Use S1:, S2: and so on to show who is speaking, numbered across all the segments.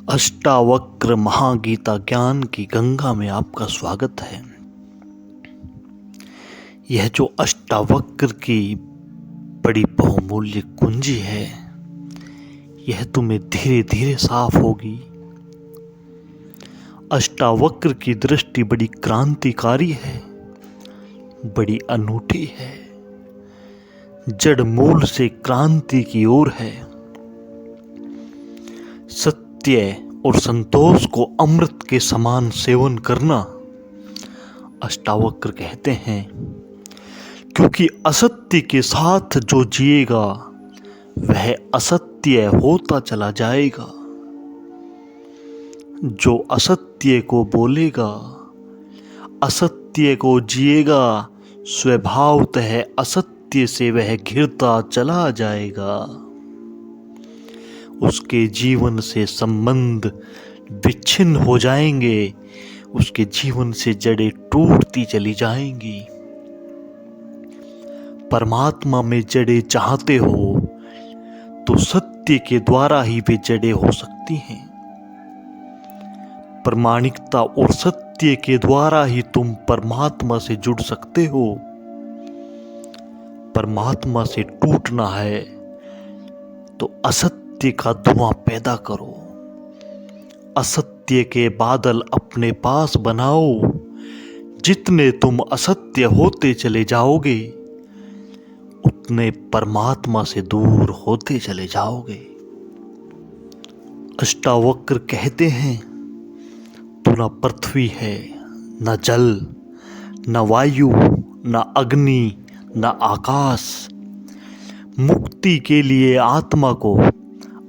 S1: अष्टावक्र महागीता ज्ञान की गंगा में आपका स्वागत है। यह जो अष्टावक्र की बड़ी बहुमूल्य कुंजी है, यह तुम्हें धीरे धीरे साफ होगी। अष्टावक्र की दृष्टि बड़ी क्रांतिकारी है, बड़ी अनूठी है, जड़ मूल से क्रांति की ओर है। सत्य और संतोष को अमृत के समान सेवन करना अष्टावक्र कहते हैं, क्योंकि असत्य के साथ जो जिएगा वह असत्य होता चला जाएगा। जो असत्य को बोलेगा, असत्य को जिएगा, स्वभावतः असत्य से वह घिरता चला जाएगा। उसके जीवन से संबंध विच्छिन्न हो जाएंगे, उसके जीवन से जड़ें टूटती चली जाएंगी। परमात्मा में जड़ें चाहते हो तो सत्य के द्वारा ही वे जड़ें हो सकती हैं। प्रामाणिकता और सत्य के द्वारा ही तुम परमात्मा से जुड़ सकते हो। परमात्मा से टूटना है तो असत्य का धुआं पैदा करो, असत्य के बादल अपने पास बनाओ। जितने तुम असत्य होते चले जाओगे, उतने परमात्मा से दूर होते चले जाओगे। अष्टावक्र कहते हैं, तू न पृथ्वी है, न जल, न वायु, न अग्नि, न आकाश। मुक्ति के लिए आत्मा को,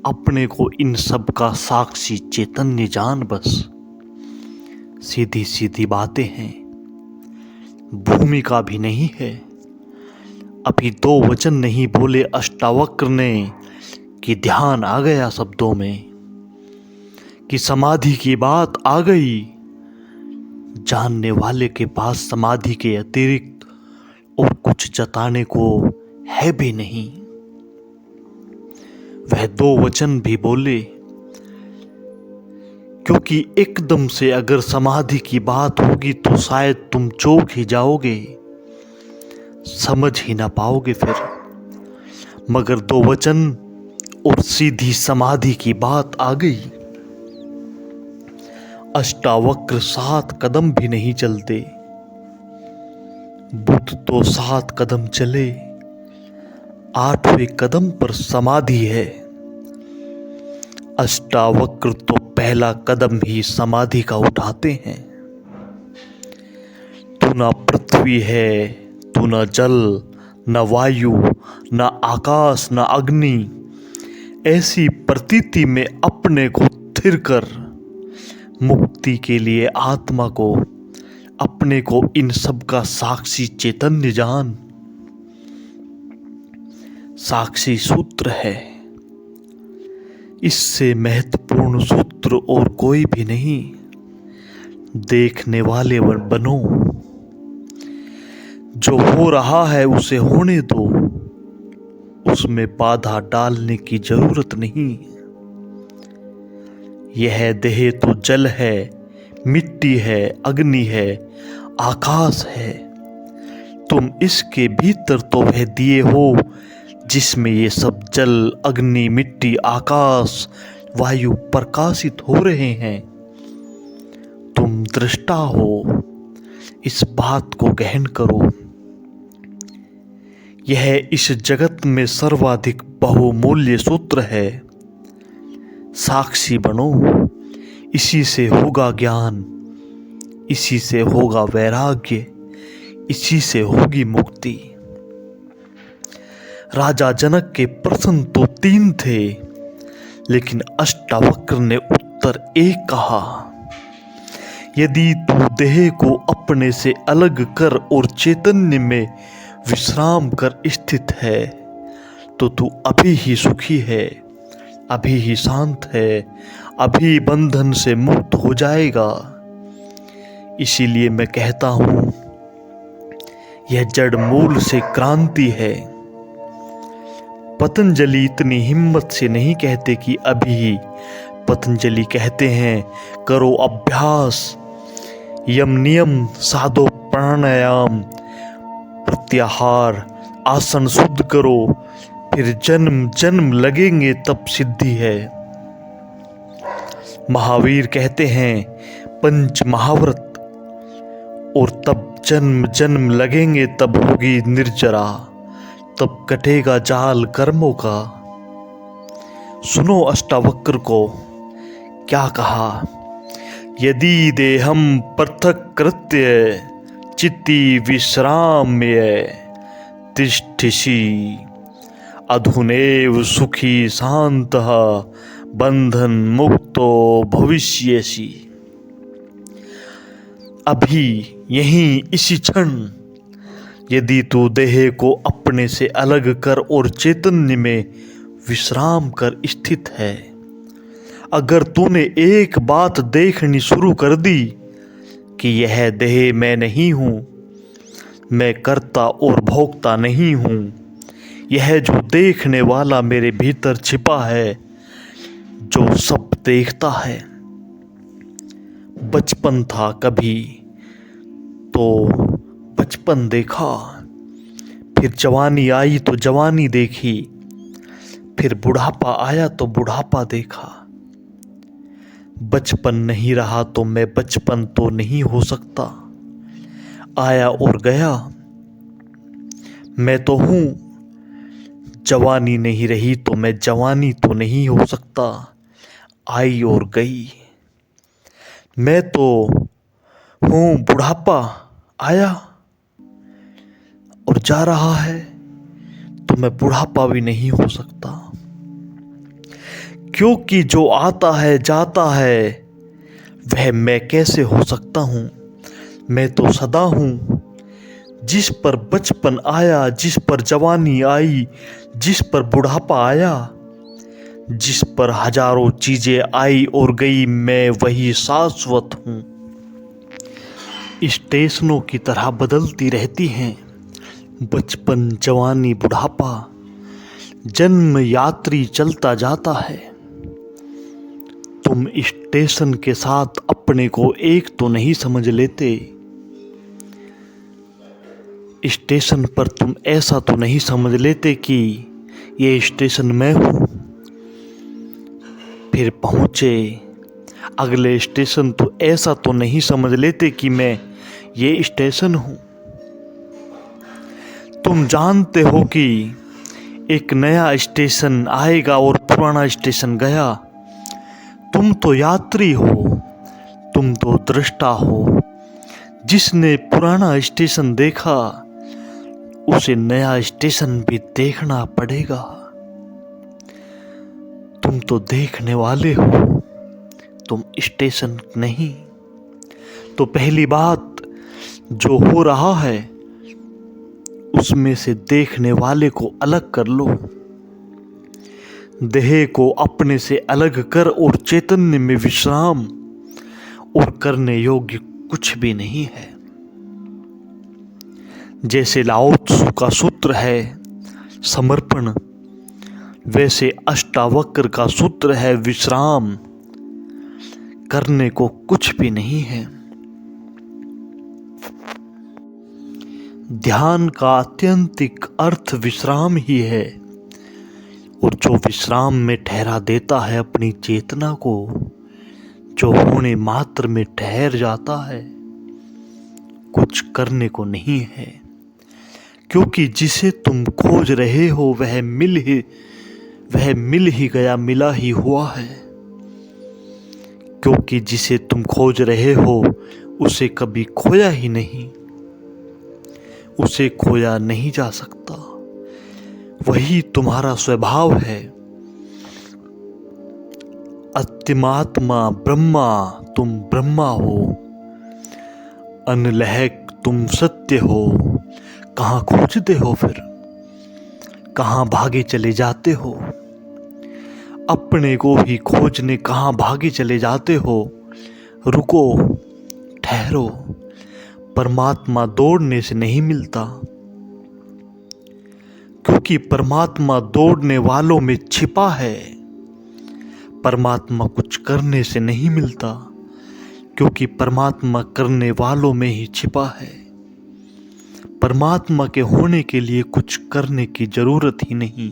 S1: अपने को इन सब का साक्षी चैतन्य जान बस। सीधी सीधी बातें हैं, भूमिका भी नहीं है। अभी दो वचन नहीं बोले अष्टावक्र ने कि ध्यान आ गया शब्दों में, कि समाधि की बात आ गई। जानने वाले के पास समाधि के अतिरिक्त और कुछ जताने को है भी नहीं। वह दो वचन भी बोले, क्योंकि एकदम से अगर समाधि की बात होगी तो शायद तुम चौंक ही जाओगे, समझ ही ना पाओगे फिर। मगर दो वचन और सीधी समाधि की बात आ गई। अष्टावक्र 7 कदम भी नहीं चलते, बुद्ध तो 7 कदम चले, 8वें कदम पर समाधि है। अष्टावक्र तो पहला कदम ही समाधि का उठाते हैं। तू न पृथ्वी है, तू न जल, न वायु, न आकाश, न अग्नि। ऐसी प्रतीति में अपने को स्थिर कर, मुक्ति के लिए आत्मा को, अपने को इन सब का साक्षी चैतन्य जान। साक्षी सूत्र है, इससे महत्वपूर्ण सूत्र और कोई भी नहीं। देखने वाले बनो, जो हो रहा है उसे होने दो, उसमें बाधा डालने की जरूरत नहीं। यह देह तो जल है, मिट्टी है, अग्नि है, आकाश है। तुम इसके भीतर तो वह दिए हो जिसमें ये सब जल, अग्नि, मिट्टी, आकाश, वायु प्रकाशित हो रहे हैं। तुम दृष्टा हो, इस बात को गहन करो। यह इस जगत में सर्वाधिक बहुमूल्य सूत्र है। साक्षी बनो, इसी से होगा ज्ञान, इसी से होगा वैराग्य, इसी से होगी मुक्ति। राजा जनक के प्रश्न तो 3 थे, लेकिन अष्टावक्र ने उत्तर एक कहा। यदि तू देह को अपने से अलग कर और चैतन्य में विश्राम कर स्थित है, तो तू अभी ही सुखी है, अभी ही शांत है, अभी बंधन से मुक्त हो जाएगा। इसीलिए मैं कहता हूं, यह जड़ मूल से क्रांति है। पतंजलि इतनी हिम्मत से नहीं कहते कि अभी ही पतंजलि कहते हैं, करो अभ्यास, यम नियम साधो, प्राणायाम प्रत्याहार, आसन शुद्ध करो, फिर जन्म जन्म लगेंगे तब सिद्धि है। महावीर कहते हैं, पंच महाव्रत, और तब जन्म जन्म लगेंगे तब होगी निर्जरा, तब कटेगा जाल कर्मों का। सुनो अष्टावक्र को क्या कहा, यदि देहम पृथक कृत्य चित्ति विश्राम्य तिष्ठिषि, अधुनैव सुखी शान्तः बंधन मुक्तो भविष्यसि। अभी यहीं इसी क्षण यदि तू देह को अपने से अलग कर और चैतन्य में विश्राम कर स्थित है, अगर तूने एक बात देखनी शुरू कर दी कि यह देह मैं नहीं हूँ, मैं कर्ता और भोक्ता नहीं हूँ, यह जो देखने वाला मेरे भीतर छिपा है जो सब देखता है। बचपन था कभी तो बचपन देखा, फिर जवानी आई तो जवानी देखी, फिर बुढ़ापा आया तो बुढ़ापा देखा। बचपन नहीं रहा तो मैं बचपन तो नहीं हो सकता, आया और गया मैं तो हूँ। जवानी नहीं रही तो मैं जवानी तो नहीं हो सकता, आई और गई। मैं तो हूँ बुढ़ापा, आया और जा रहा है, तो मैं बुढ़ापा भी नहीं हो सकता, क्योंकि जो आता है जाता है वह मैं कैसे हो सकता हूँ। मैं तो सदा हूँ, जिस पर बचपन आया, जिस पर जवानी आई, जिस पर बुढ़ापा आया, जिस पर हजारों चीजें आई और गई, मैं वही शाश्वत हूँ। स्टेशनों की तरह बदलती रहती हैं, बचपन जवानी बुढ़ापा, जन्म यात्री चलता जाता है। तुम स्टेशन के साथ अपने को एक तो नहीं समझ लेते, स्टेशन पर तुम ऐसा तो नहीं समझ लेते कि ये स्टेशन मैं हूँ। फिर पहुँचे अगले स्टेशन तो ऐसा तो नहीं समझ लेते कि मैं ये स्टेशन हूँ। तुम जानते हो कि एक नया स्टेशन आएगा और पुराना स्टेशन गया। तुम तो यात्री हो, तुम तो दृष्टा हो। जिसने पुराना स्टेशन देखा उसे नया स्टेशन भी देखना पड़ेगा। तुम तो देखने वाले हो, तुम स्टेशन नहीं। तो पहली बात, जो हो रहा है उसमें से देखने वाले को अलग कर लो। देह को अपने से अलग कर और चैतन्य में विश्राम, और करने योग्य कुछ भी नहीं है। जैसे लाओ त्सु का सूत्र है समर्पण, वैसे अष्टावक्र का सूत्र है विश्राम। करने को कुछ भी नहीं है। ध्यान का आत्यंतिक अर्थ विश्राम ही है, और जो विश्राम में ठहरा देता है अपनी चेतना को, जो होने मात्र में ठहर जाता है, कुछ करने को नहीं है। क्योंकि जिसे तुम खोज रहे हो वह मिल ही गया, मिला ही हुआ है। क्योंकि जिसे तुम खोज रहे हो उसे कभी खोया ही नहीं, उसे खोया नहीं जा सकता। वही तुम्हारा स्वभाव है। अत्मात्मा ब्रह्मा, तुम ब्रह्मा हो। अनलहक तुम सत्य हो। कहाँ खोजते हो फिर, कहाँ भागे चले जाते हो? अपने को ही खोजने कहाँ भागे चले जाते हो? रुको, ठहरो। परमात्मा दौड़ने से नहीं मिलता, क्योंकि परमात्मा दौड़ने वालों में छिपा है। परमात्मा कुछ करने से नहीं मिलता, क्योंकि परमात्मा करने वालों में ही छिपा है। परमात्मा के होने के लिए कुछ करने की जरूरत ही नहीं,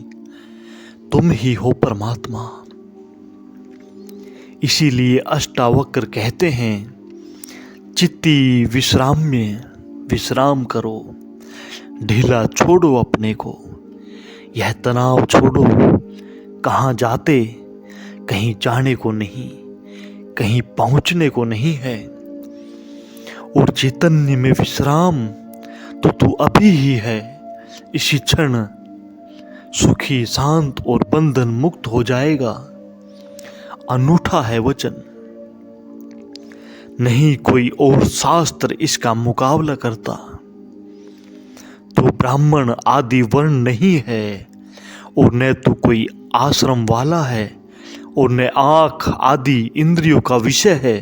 S1: तुम ही हो परमात्मा। इसीलिए अष्टावक्र कहते हैं, चित्ती विश्राम्य, विश्राम करो, ढीला छोड़ो अपने को, यह तनाव छोड़ो। कहाँ जाते, कहीं जाने को नहीं, कहीं पहुंचने को नहीं है। और चैतन्य में विश्राम तो तू अभी ही है, इसी क्षण सुखी, शांत और बंधन मुक्त हो जाएगा। अनूठा है वचन, नहीं कोई और शास्त्र इसका मुकाबला करता। तो ब्राह्मण आदि वर्ण नहीं है, और न तो कोई आश्रम वाला है, और न आंख आदि इंद्रियों का विषय है।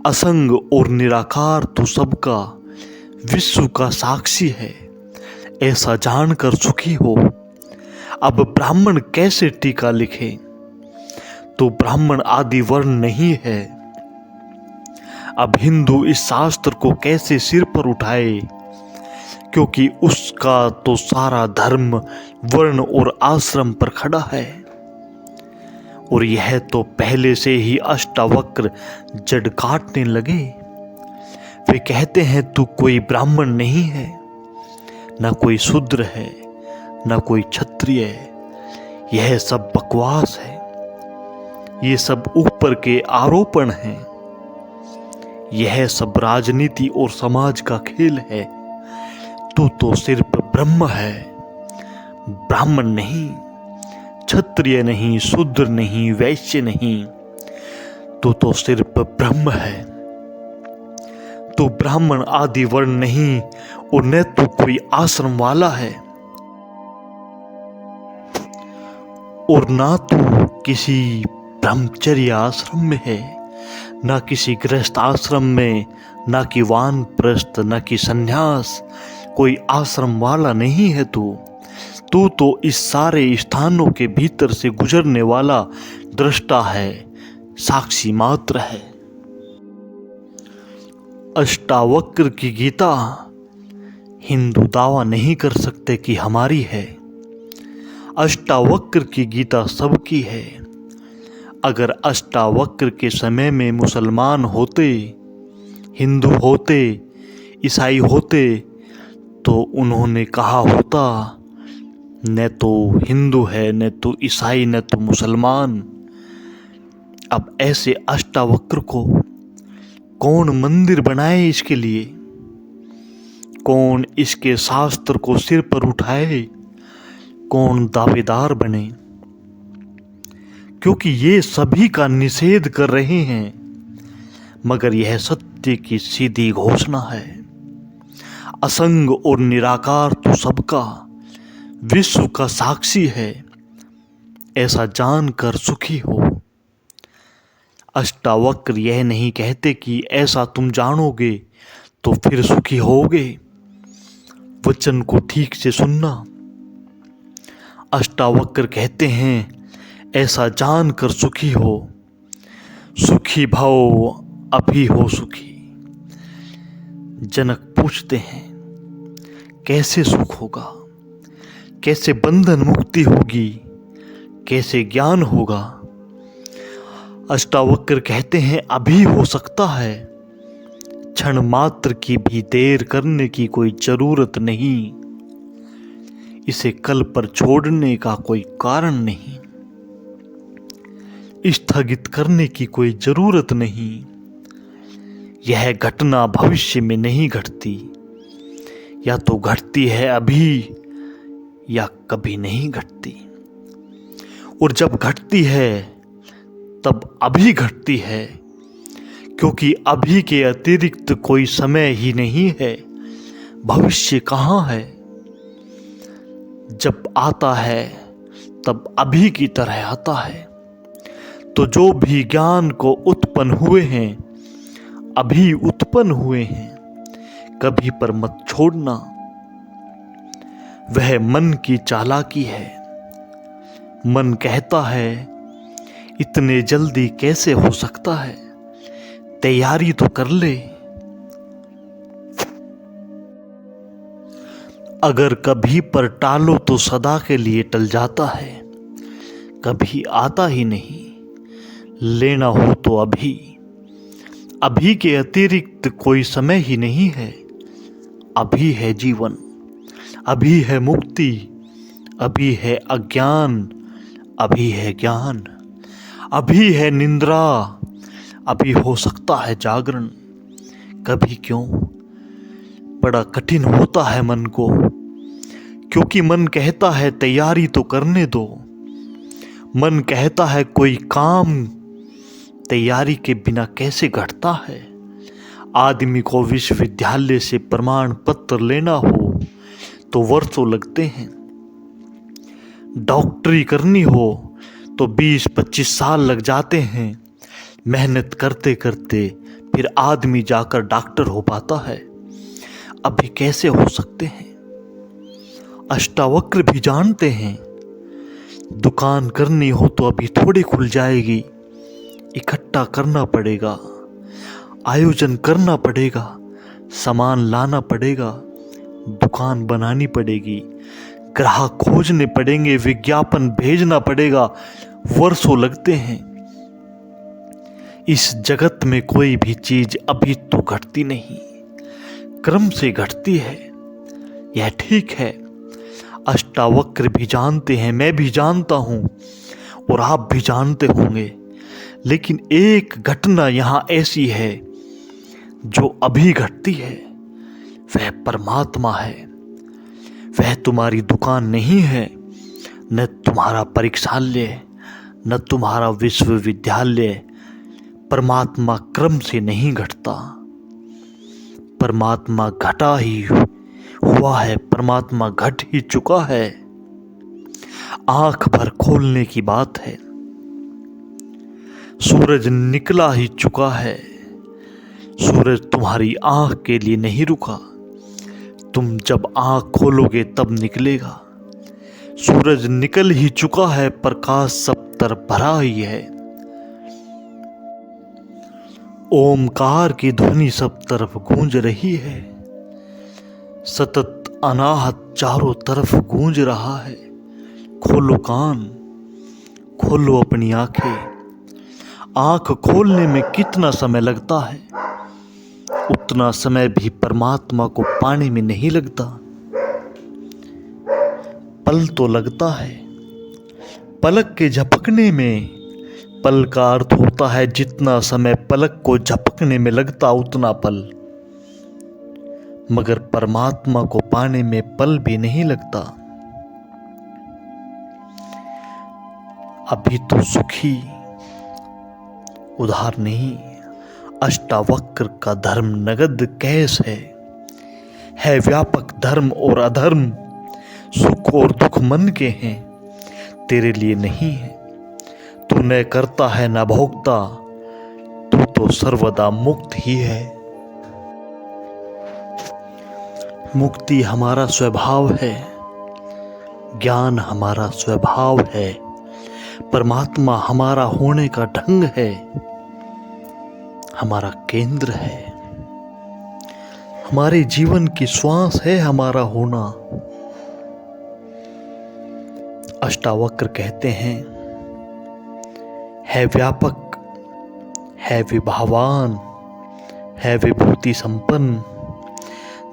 S1: असंग और निराकार तो सबका, विश्व का साक्षी है, ऐसा जानकर सुखी हो। अब ब्राह्मण कैसे टीका लिखे, तो ब्राह्मण आदि वर्ण नहीं है। अब हिंदू इस शास्त्र को कैसे सिर पर उठाए, क्योंकि उसका तो सारा धर्म वर्ण और आश्रम पर खड़ा है। और यह तो पहले से ही अष्टावक्र जड़ काटने लगे। वे कहते हैं तू कोई ब्राह्मण नहीं है, न कोई शूद्र है, न कोई क्षत्रिय है। यह सब बकवास है, ये सब ऊपर के आरोपण हैं। यह सब राजनीति और समाज का खेल है। तू तो सिर्फ ब्रह्म है, ब्राह्मण नहीं, क्षत्रिय नहीं, शूद्र नहीं, वैश्य नहीं। तू तो सिर्फ ब्रह्म है। तू ब्राह्मण आदि वर्ण नहीं, और न तू कोई आश्रम वाला है, और ना तू किसी ब्रह्मचर्य आश्रम में है, ना किसी गृहस्थ आश्रम में, ना कि वानप्रस्थ, ना कि संन्यास। कोई आश्रम वाला नहीं है तू तो इस सारे स्थानों के भीतर से गुजरने वाला दृष्टा है, साक्षी मात्र है। अष्टावक्र की गीता हिंदू दावा नहीं कर सकते कि हमारी है। अष्टावक्र की गीता सबकी है। अगर अष्टावक्र के समय में मुसलमान होते, हिंदू होते, ईसाई होते, तो उन्होंने कहा होता न तो हिंदू है, न तो ईसाई, न तो मुसलमान। अब ऐसे अष्टावक्र को कौन मंदिर बनाए, इसके लिए कौन इसके शास्त्र को सिर पर उठाए, कौन दावेदार बने, क्योंकि ये सभी का निषेध कर रहे हैं। मगर यह सत्य की सीधी घोषणा है। असंग और निराकार तो सबका, विश्व का साक्षी है, ऐसा जानकर सुखी हो। अष्टावक्र यह नहीं कहते कि ऐसा तुम जानोगे तो फिर सुखी होगे। वचन को ठीक से सुनना। अष्टावक्र कहते हैं ऐसा जानकर सुखी हो। सुखी भव अभी हो सुखी। जनक पूछते हैं कैसे सुख होगा, कैसे बंधन मुक्ति होगी, कैसे ज्ञान होगा। अष्टावक्र कहते हैं अभी हो सकता है, क्षण मात्र की भी देर करने की कोई जरूरत नहीं, इसे कल पर छोड़ने का कोई कारण नहीं, स्थगित करने की कोई जरूरत नहीं। यह घटना भविष्य में नहीं घटती, या तो घटती है अभी या कभी नहीं घटती। और जब घटती है तब अभी घटती है, क्योंकि अभी के अतिरिक्त कोई समय ही नहीं है। भविष्य कहाँ है? जब आता है तब अभी की तरह आता है। तो जो भी ज्ञान को उत्पन्न हुए हैं, अभी उत्पन्न हुए हैं, कभी पर मत छोड़ना। वह मन की चालाकी है। मन कहता है इतने जल्दी कैसे हो सकता है? तैयारी तो कर ले। अगर कभी पर टालो तो सदा के लिए टल जाता है, कभी आता ही नहीं। लेना हो तो अभी, अभी के अतिरिक्त कोई समय ही नहीं है। अभी है जीवन, अभी है मुक्ति, अभी है अज्ञान, अभी है ज्ञान, अभी है निंद्रा, अभी हो सकता है जागरण। कभी क्यों बड़ा कठिन होता है मन को, क्योंकि मन कहता है तैयारी तो करने दो। मन कहता है कोई काम तैयारी के बिना कैसे घटता है। आदमी को विश्वविद्यालय से प्रमाण पत्र लेना हो तो वर्षों लगते हैं। डॉक्टरी करनी हो तो 20-25 साल लग जाते हैं। मेहनत करते करते फिर आदमी जाकर डॉक्टर हो पाता है। अभी कैसे हो सकते हैं? अष्टावक्र भी जानते हैं, दुकान करनी हो तो अभी थोड़ी खुल जाएगी। इकट्ठा करना पड़ेगा, आयोजन करना पड़ेगा, सामान लाना पड़ेगा, दुकान बनानी पड़ेगी, ग्राहक खोजने पड़ेंगे, विज्ञापन भेजना पड़ेगा। वर्षों लगते हैं। इस जगत में कोई भी चीज अभी तो घटती नहीं, क्रम से घटती है। यह ठीक है। अष्टावक्र भी जानते हैं, मैं भी जानता हूं और आप भी जानते होंगे। लेकिन एक घटना यहां ऐसी है जो अभी घटती है, वह परमात्मा है। वह तुम्हारी दुकान नहीं है, न तुम्हारा परीक्षालय, न तुम्हारा विश्वविद्यालय। परमात्मा क्रम से नहीं घटता, परमात्मा घटा ही हुआ है, परमात्मा घट ही चुका है। आंख भर खोलने की बात है। सूरज निकला ही चुका है। सूरज तुम्हारी आंख के लिए नहीं रुका, तुम जब आंख खोलोगे तब निकलेगा। सूरज निकल ही चुका है, प्रकाश सब तरफ भरा ही है। ओमकार की ध्वनि सब तरफ गूंज रही है। सतत अनाहत चारों तरफ गूंज रहा है। खोलो कान, खोलो अपनी आंखें। आंख खोलने में कितना समय लगता है, उतना समय भी परमात्मा को पाने में नहीं लगता। पल तो लगता है, पलक के झपकने में। पल का अर्थ होता है जितना समय पलक को झपकने में लगता उतना पल। मगर परमात्मा को पाने में पल भी नहीं लगता। अभी तो सुखी उधार नहीं। अष्टावक्र का धर्म नगद कैश है व्यापक धर्म और अधर्म। सुख और दुख मन के हैं, तेरे लिए नहीं है। तू न करता है न भोगता, तू तो सर्वदा मुक्त ही है। मुक्ति हमारा स्वभाव है, ज्ञान हमारा स्वभाव है, परमात्मा हमारा होने का ढंग है, हमारा केंद्र है, हमारे जीवन की श्वास है हमारा होना। अष्टावक्र कहते हैं, है व्यापक, है विभावान, है विभूति संपन्न।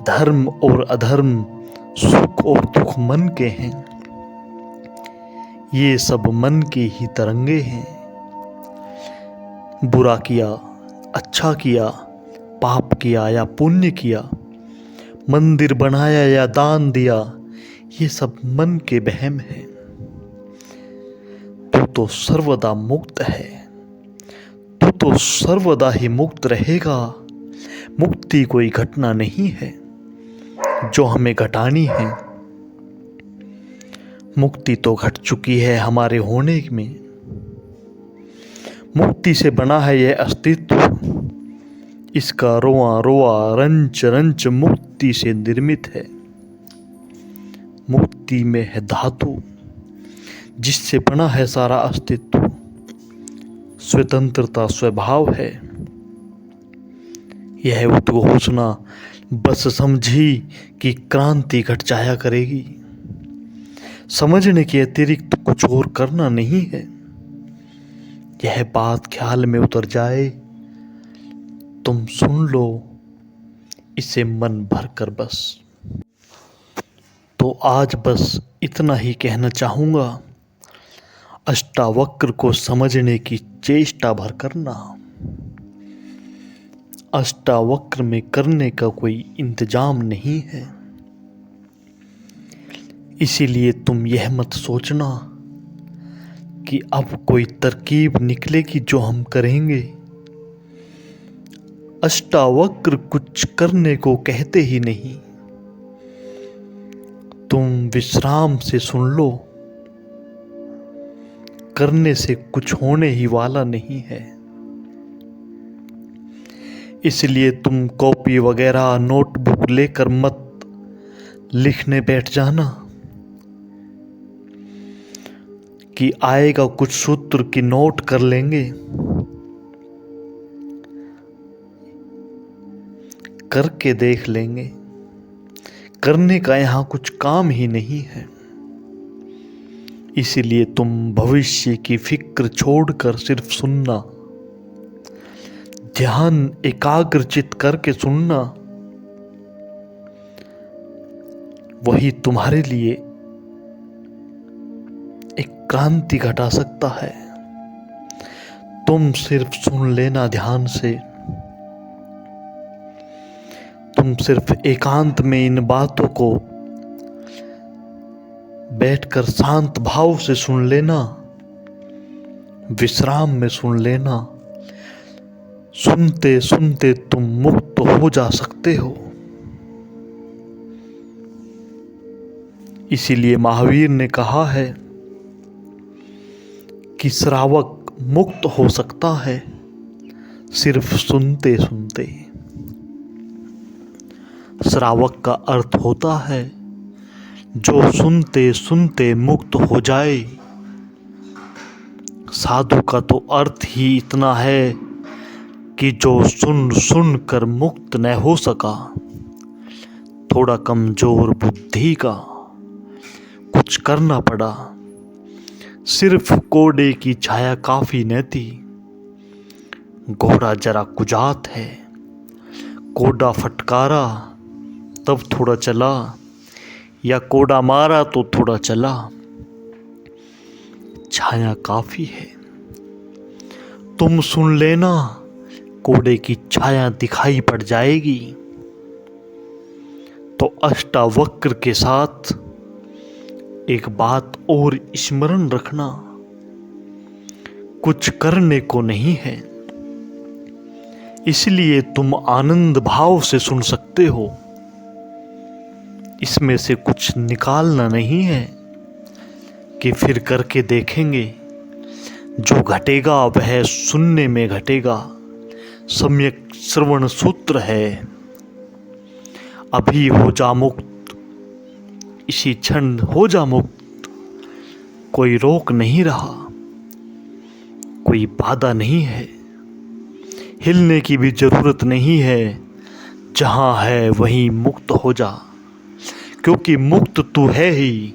S1: धर्म और अधर्म, सुख और दुख मन के हैं। ये सब मन के ही तरंगे हैं। बुरा किया, अच्छा किया, पाप किया या पुण्य किया, मंदिर बनाया या दान दिया, ये सब मन के वहम है। तू तो सर्वदा मुक्त है, तू तो सर्वदा ही मुक्त रहेगा। मुक्ति कोई घटना नहीं है जो हमें घटानी है। मुक्ति तो घट चुकी है हमारे होने में। मुक्ति से बना है यह अस्तित्व, इसका रोआ रोआ रंच रंच मुक्ति से निर्मित है। मुक्ति में है धातु जिससे बना है सारा अस्तित्व। स्वतंत्रता स्वभाव है। यह उद्घोषणा बस समझी कि क्रांति घट जाया करेगी, समझने के अतिरिक्त कुछ और करना नहीं है। यह बात ख्याल में उतर जाए, तुम सुन लो इसे मन भर कर बस। तो आज बस इतना ही कहना चाहूँगा, अष्टावक्र को समझने की चेष्टा भर करना। अष्टावक्र में करने का कोई इंतजाम नहीं है, इसीलिए तुम यह मत सोचना कि अब कोई तरकीब निकलेगी जो हम करेंगे। अष्टावक्र कुछ करने को कहते ही नहीं, तुम विश्राम से सुन लो, करने से कुछ होने ही वाला नहीं है। इसलिए तुम कॉपी वगैरह नोटबुक लेकर मत लिखने बैठ जाना कि आएगा कुछ सूत्र की नोट कर लेंगे। करके देख लेंगे, करने का यहाँ कुछ काम ही नहीं है। इसीलिए तुम भविष्य की फिक्र छोड़कर सिर्फ सुनना, ध्यान एकाग्रचित करके सुनना, वही तुम्हारे लिए एक क्रांति घटा सकता है। तुम सिर्फ सुन लेना ध्यान से, तुम सिर्फ एकांत में इन बातों को बैठकर शांत भाव से सुन लेना, विश्राम में सुन लेना। सुनते सुनते तुम मुक्त हो जा सकते हो। इसीलिए महावीर ने कहा है कि श्रावक मुक्त हो सकता है सिर्फ सुनते सुनते। श्रावक का अर्थ होता है जो सुनते सुनते मुक्त हो जाए। साधु का तो अर्थ ही इतना है कि जो सुन सुन कर मुक्त न हो सका, थोड़ा कमजोर बुद्धि का, कुछ करना पड़ा, सिर्फ कोड़े की छाया काफी न थी। घोड़ा जरा कुजात है, कोड़ा फटकारा तब थोड़ा चला, या कोड़ा मारा तो थोड़ा चला। छाया काफी है, तुम सुन लेना, कोड़े की छाया दिखाई पड़ जाएगी। तो अष्टावक्र के साथ एक बात और स्मरण रखना, कुछ करने को नहीं है, इसलिए तुम आनंद भाव से सुन सकते हो। इसमें से कुछ निकालना नहीं है कि फिर करके देखेंगे। जो घटेगा वह सुनने में घटेगा। सम्यक श्रवण सूत्र है, अभी हो जा मुक्त, इसी क्षण हो जा मुक्त। कोई रोक नहीं रहा, कोई बाधा नहीं है, हिलने की भी जरूरत नहीं है। जहां है वहीं मुक्त हो जा, क्योंकि मुक्त तू है ही।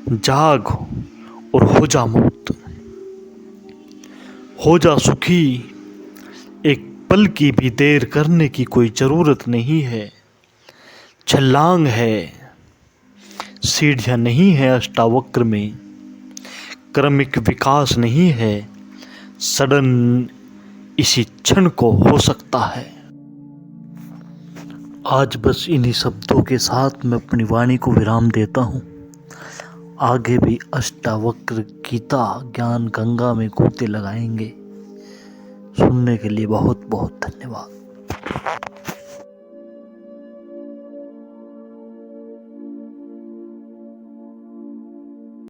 S1: जाग और हो जा मुक्त, हो जा सुखी। एक पल की भी देर करने की कोई जरूरत नहीं है। छलांग है, सीढ़ियां नहीं है अष्टावक्र में, क्रमिक विकास नहीं है, सडन इसी क्षण को हो सकता है। आज बस इन्हीं शब्दों के साथ मैं अपनी वाणी को विराम देता हूँ। आगे भी अष्टावक्र गीता ज्ञान गंगा में गोते लगाएंगे। सुनने के लिए बहुत बहुत धन्यवाद।